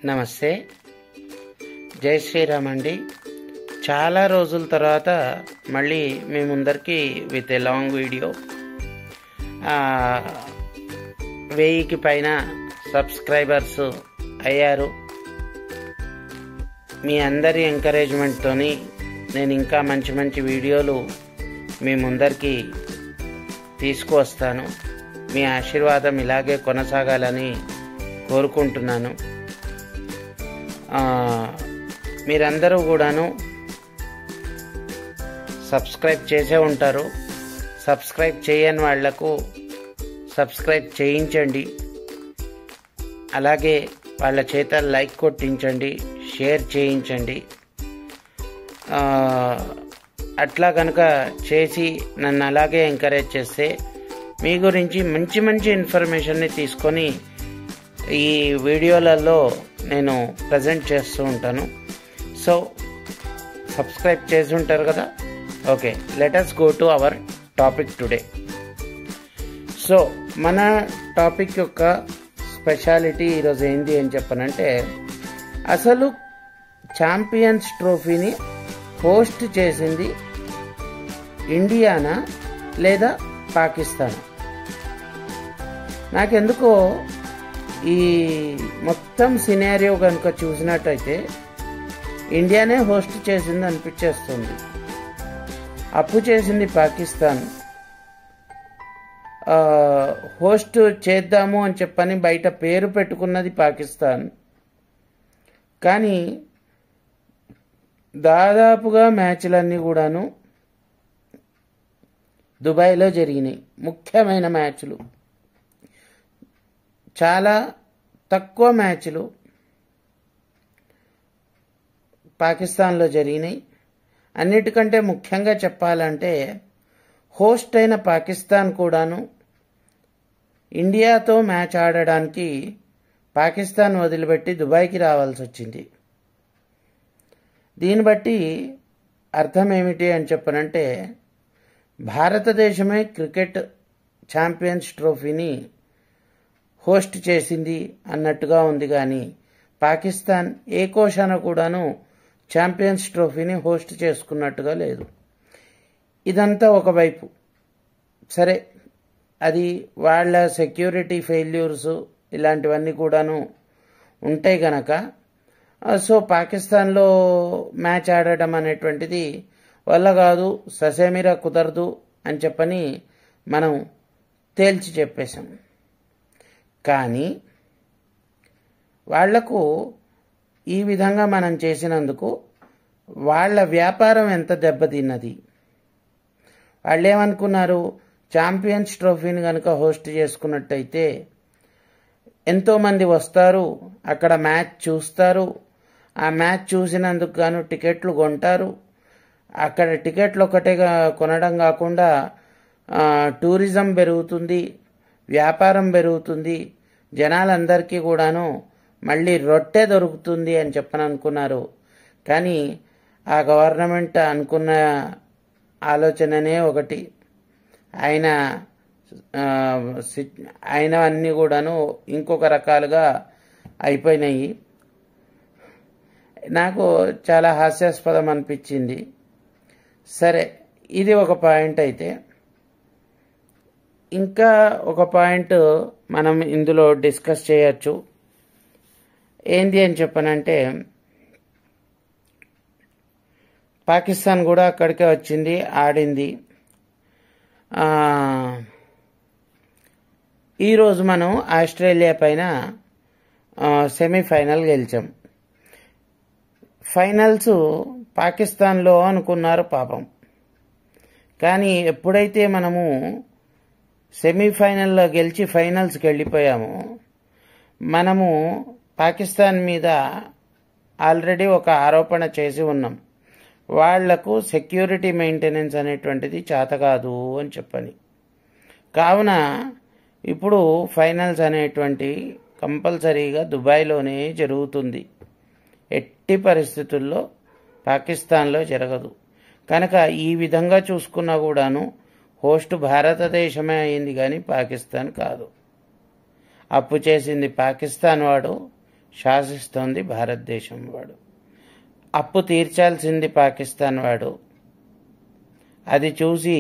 నమస్తే, జై శ్రీరామ్ అండి. చాలా రోజుల తర్వాత మళ్ళీ మీ ముందరికి విత్ ఏ లాంగ్ వీడియో. 1000కి పైన సబ్స్క్రైబర్స్ అయ్యారు. మీ అందరి ఎంకరేజ్మెంట్తో నేను ఇంకా మంచి మంచి వీడియోలు మీ ముందరికి తీసుకువస్తాను. మీ ఆశీర్వాదం ఇలాగే కొనసాగాలని కోరుకుంటున్నాను. మీరందరూ కూడాను సబ్స్క్రైబ్ చేసే ఉంటారు. సబ్స్క్రైబ్ చేయని వాళ్లకు సబ్స్క్రైబ్ చేయించండి. అలాగే వాళ్ళ చేత లైక్ కొట్టించండి, షేర్ చేయించండి. అట్లా కనుక చేసి నన్ను అలాగే ఎంకరేజ్ చేస్తే మీ గురించి మంచి మంచి ఇన్ఫర్మేషన్ని తీసుకొని ఈ వీడియోలలో నేను ప్రజెంట్ చేస్తూ ఉంటాను. సో సబ్స్క్రైబ్ చేసి ఉంటారు కదా. Okay, let us go to our topic today. So మన టాపిక్ యొక్క స్పెషాలిటీ ఈరోజు ఏంటి అని చెప్పనంటే, అసలు ఛాంపియన్స్ ట్రోఫీని హోస్ట్ చేసింది ఇండియానా లేదా పాకిస్తానా? నాకెందుకో ఈ మొత్తం సినారియో కనుక చూసినట్టయితే ఇండియానే హోస్ట్ చేసింది అనిపించేస్తుంది. అప్పు చేసింది పాకిస్తాన్, హోస్ట్ చేద్దాము అని చెప్పని బయట పేరు పెట్టుకున్నది పాకిస్తాన్. కానీ దాదాపుగా మ్యాచ్లన్నీ కూడాను దుబాయ్లో జరిగినాయి. ముఖ్యమైన మ్యాచ్లు, చాలా తక్కువ మ్యాచ్లు పాకిస్తాన్లో జరిగినాయి. అన్నిటికంటే ముఖ్యంగా చెప్పాలంటే హోస్ట్ అయిన పాకిస్తాన్ కూడాను ఇండియాతో మ్యాచ్ ఆడడానికి పాకిస్తాన్ వదిలిపెట్టి దుబాయ్కి రావాల్సి వచ్చింది. దీన్ని బట్టి అర్థం ఏమిటి అని చెప్పనంటే, భారతదేశమే క్రికెట్ ఛాంపియన్స్ ట్రోఫీని హోస్ట్ చేసింది అన్నట్టుగా ఉంది. కానీ పాకిస్తాన్ ఏ కోశాన కూడాను ఛాంపియన్స్ ట్రోఫీని హోస్ట్ చేసుకున్నట్టుగా లేదు. ఇదంతా ఒకవైపు సరే, అది వాళ్ళ సెక్యూరిటీ ఫెయిల్యూర్స్ ఇలాంటివన్నీ కూడాను ఉంటాయి గనక, సో పాకిస్తాన్లో మ్యాచ్ ఆడటం అనేటువంటిది వల్ల కాదు, ససేమిరా కుదరదు అని చెప్పని మనం తేల్చి చెప్పేశాం. కానీ వాళ్లకు ఈ విధంగా మనం చేసినందుకు వాళ్ళ వ్యాపారం ఎంత దెబ్బతిన్నది. వాళ్ళు ఏమనుకున్నారు, ఛాంపియన్స్ ట్రోఫీని కనుక హోస్ట్ చేసుకున్నట్టయితే ఎంతోమంది వస్తారు, అక్కడ మ్యాచ్ చూస్తారు. ఆ మ్యాచ్ చూసినందుకు గాను టికెట్లు కొంటారు. అక్కడ టికెట్లు ఒకటేగా కొనడం కాకుండా టూరిజం పెరుగుతుంది, వ్యాపారం పెరుగుతుంది, జనాలందరికీ కూడాను మళ్ళీ రొట్టె దొరుకుతుంది అని చెప్పని అనుకున్నారు. కానీ ఆ గవర్నమెంట్ అనుకున్న ఆలోచననే ఒకటి, ఆయన అన్నీ కూడాను ఇంకొక రకాలుగా అయిపోయినాయి. నాకు చాలా హాస్యాస్పదం అనిపించింది. సరే, ఇది ఒక పాయింట్. అయితే ఇంకా ఒక పాయింట్ మనం ఇందులో డిస్కస్ చేయొచ్చు. ఏంది అని చెప్పనంటే, పాకిస్తాన్ కూడా అక్కడికే వచ్చింది, ఆడింది. ఈరోజు మనం ఆస్ట్రేలియా పైన సెమీఫైనల్ గెలిచాం. ఫైనల్స్ పాకిస్తాన్లో అనుకున్నారు పాపం. కానీ ఎప్పుడైతే మనము సెమీఫైనల్లో గెలిచి ఫైనల్స్కి వెళ్ళిపోయామో, మనము పాకిస్తాన్ మీద ఆల్రెడీ ఒక ఆరోపణ చేసి ఉన్నాం. వాళ్లకు సెక్యూరిటీ మెయింటెనెన్స్ అనేటువంటిది చేత కాదు అని చెప్పని. కావున ఇప్పుడు ఫైనల్స్ అనేటువంటి కంపల్సరీగా దుబాయ్లోనే జరుగుతుంది. ఎట్టి పరిస్థితుల్లో పాకిస్తాన్లో జరగదు. కనుక ఈ విధంగా చూసుకున్నా కూడాను హోస్ట్ భారతదేశమే అయింది కానీ పాకిస్తాన్ కాదు. అప్పు చేసింది పాకిస్తాన్ వాడు, శాసిస్తోంది భారతదేశం వాడు. అప్పు తీర్చాల్సింది పాకిస్తాన్ వాడు. అది చూసి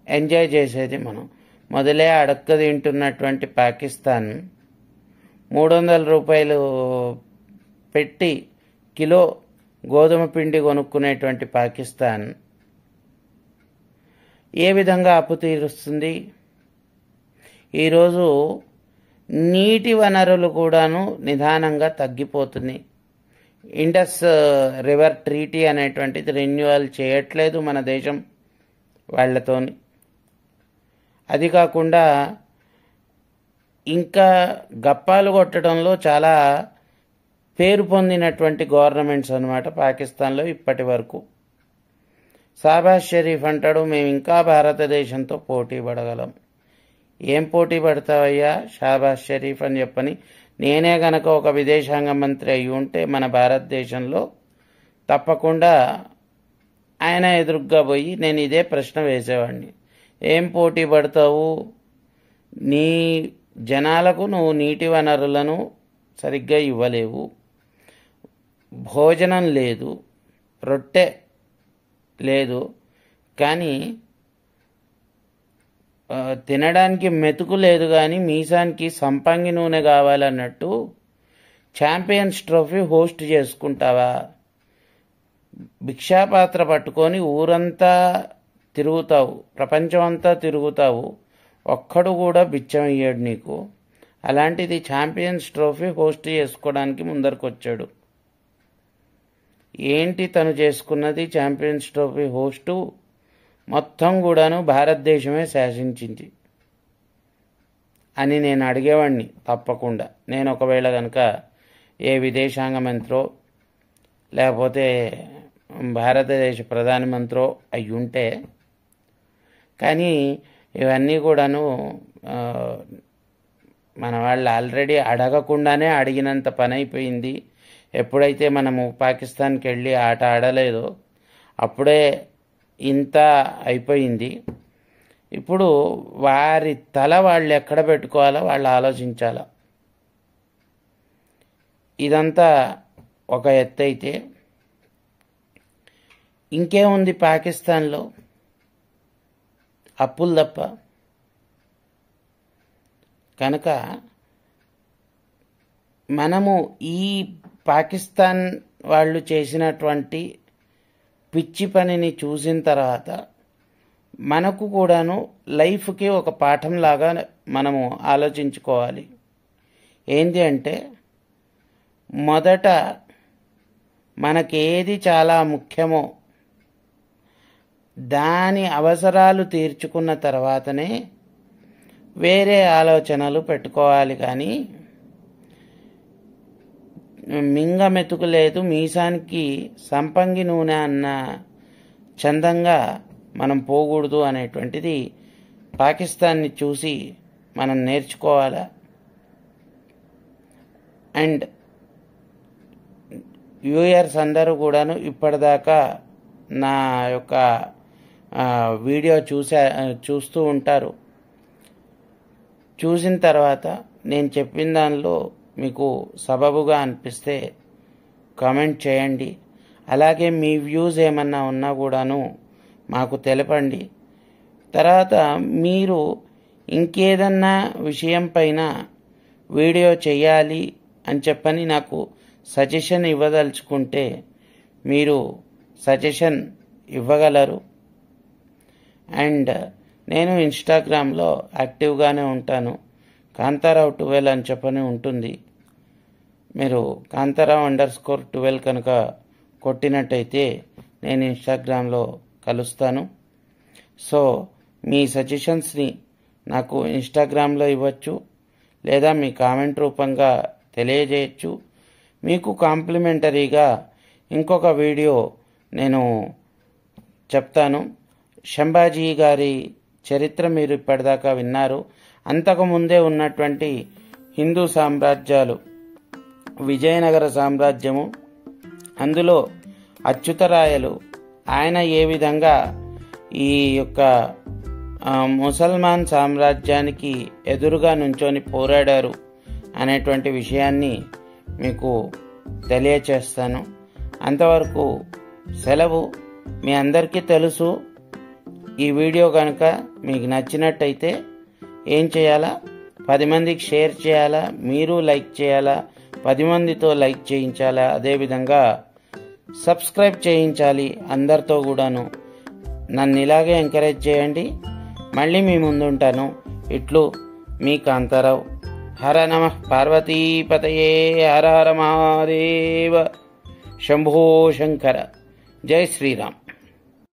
ఎంజాయ్ చేసేది మనం. మొదలే అడక్క తింటున్నటువంటి పాకిస్తాన్ 300 రూపాయలు పెట్టి కిలో గోధుమ పిండి కొనుక్కునేటువంటి పాకిస్తాన్ ఏ విధంగా అప్పు తీరుస్తుంది? ఈరోజు నీటి వనరులు కూడాను నిదానంగా తగ్గిపోతున్నాయి. ఇండస్ రివర్ ట్రీటీ అనేటువంటిది రెన్యువల్ చేయట్లేదు మన దేశం వాళ్ళతోని. అది కాకుండా ఇంకా గప్పాలు కొట్టడంలో చాలా పేరు పొందినటువంటి గవర్నమెంట్స్ అన్నమాట పాకిస్తాన్లో ఇప్పటి వరకు. షాబాజ్ షరీఫ్ అంటాడు, మేము ఇంకా భారతదేశంతో పోటీ పడగలం. ఏం పోటీ పడతావయ్యా షాబాజ్ షరీఫ్ అని చెప్పని, నేనే గనక ఒక విదేశాంగ మంత్రి అయి ఉంటే మన భారతదేశంలో తప్పకుండా ఆయన ఎదురుగ్గా పోయి నేను ఇదే ప్రశ్న వేసేవాడిని. ఏం పోటీ పడతావు? నీ జనాలకు నువ్వు నీటి వనరులను సరిగ్గా ఇవ్వలేవు, భోజనం లేదు, రొట్టె లేదు, కానీ తినడానికి మెతుకు లేదు, కానీ మీసానికి సంపంగి నూనె కావాలన్నట్టు ఛాంపియన్స్ ట్రోఫీ హోస్ట్ చేసుకుంటావా? భిక్షాపాత్ర పట్టుకొని ఊరంతా తిరుగుతావు, ప్రపంచం అంతా తిరుగుతావు, ఒక్కడు కూడా బిచ్చం ఇయ్యాడు నీకు. అలాంటిది ఛాంపియన్స్ ట్రోఫీ హోస్ట్ చేసుకోవడానికి ముందరకు వచ్చాడు. ఏంటి తను చేసుకున్నది? ఛాంపియన్స్ ట్రోఫీ హోస్టు మొత్తం కూడాను భారతదేశమే శాసించింది అని నేను అడిగేవాడిని తప్పకుండా. నేను ఒకవేళ కనుక ఏ విదేశాంగ మంత్రో లేకపోతే భారతదేశ ప్రధానమంత్రో అయి ఉంటే. కానీ ఇవన్నీ కూడాను మన వాళ్ళు ఆల్రెడీ అడగకుండానే అడిగినంత పని అయిపోయింది. ఎప్పుడైతే మనము పాకిస్తాన్కి వెళ్ళి ఆట ఆడలేదో అప్పుడే ఇంత అయిపోయింది. ఇప్పుడు వారి తల వాళ్ళు ఎక్కడ పెట్టుకోవాలో వాళ్ళు ఆలోచించాల. ఇదంతా ఒక ఎత్తు అయితే ఇంకేముంది పాకిస్తాన్లో? అప్పులు తప్ప. కనుక మనము ఈ పాకిస్తాన్ వాళ్ళు చేసినటువంటి పిచ్చి పనిని చూసిన తర్వాత మనకు కూడాను లైఫ్కి ఒక పాఠంలాగా మనము ఆలోచించుకోవాలి. ఏంటి అంటే, మొదట మనకేది చాలా ముఖ్యమో దాని అవసరాలు తీర్చుకున్న తర్వాతనే వేరే ఆలోచనలు పెట్టుకోవాలి. కానీ మింగ మెతుకు లేదు, మీసానికి సంపంగి నూనె అన్న చందంగా మనం పోకూడదు అనేటువంటిది పాకిస్తాన్ని చూసి మనం నేర్చుకోవాలా. అండ్ వ్యూయర్స్ అందరూ కూడాను ఇప్పటిదాకా నా యొక్క వీడియో చూస్తూ ఉంటారు. చూసిన తర్వాత నేను చెప్పిన దానిలో మీకు సబబుగా అనిపిస్తే కామెంట్ చేయండి. అలాగే మీ వ్యూస్ ఏమన్నా ఉన్నా కూడాను మాకు తెలపండి. తర్వాత మీరు ఇంకేదన్నా విషయం పైన వీడియో చేయాలి అని చెప్పని నాకు సజెషన్ ఇవ్వదలుచుకుంటే మీరు సజెషన్ ఇవ్వగలరు. అండ్ నేను ఇన్స్టాగ్రామ్లో యాక్టివ్గానే ఉంటాను. కాంతారావు 12 అని చెప్పని ఉంటుంది. మీరు కాంతారావు _12 కనుక కొట్టినట్టయితే నేను ఇన్స్టాగ్రామ్లో కలుస్తాను. సో మీ సజెషన్స్ని నాకు ఇన్స్టాగ్రామ్లో ఇవ్వచ్చు, లేదా మీ కామెంట్ రూపంగా తెలియజేయచ్చు. మీకు కాంప్లిమెంటరీగా ఇంకొక వీడియో నేను చెప్తాను. శంభాజీ గారి చరిత్ర మీరు ఇప్పటిదాకా విన్నారు. అంతకుముందే ఉన్నటువంటి హిందూ సామ్రాజ్యాలు, విజయనగర సామ్రాజ్యము, అందులో అచ్యుతరాయలు ఆయన ఏ విధంగా ఈ యొక్క ముసల్మాన్ సామ్రాజ్యానికి ఎదురుగా నుంచొని పోరాడారు అనేటువంటి విషయాన్ని మీకు తెలియచేస్తాను. అంతవరకు సెలవు. మీ అందరికీ తెలుసు. ఈ వీడియో కనుక మీకు నచ్చినట్టయితే ఏం చేయాలా? 10 మందికి షేర్ చేయాలా, మీరు లైక్ చేయాలా, 10 మందితో లైక్ చేయించాలా, అదేవిధంగా సబ్స్క్రైబ్ చేయించాలి అందరితో కూడాను. నన్ను ఇలాగే ఎంకరేజ్ చేయండి. మళ్ళీ మీ ముందుంటాను. ఇట్లు మీ కాంతారావు. హర నమః పార్వతీపతయే. హర హర మహాదేవ. శంభో శంకర. జై శ్రీరామ్.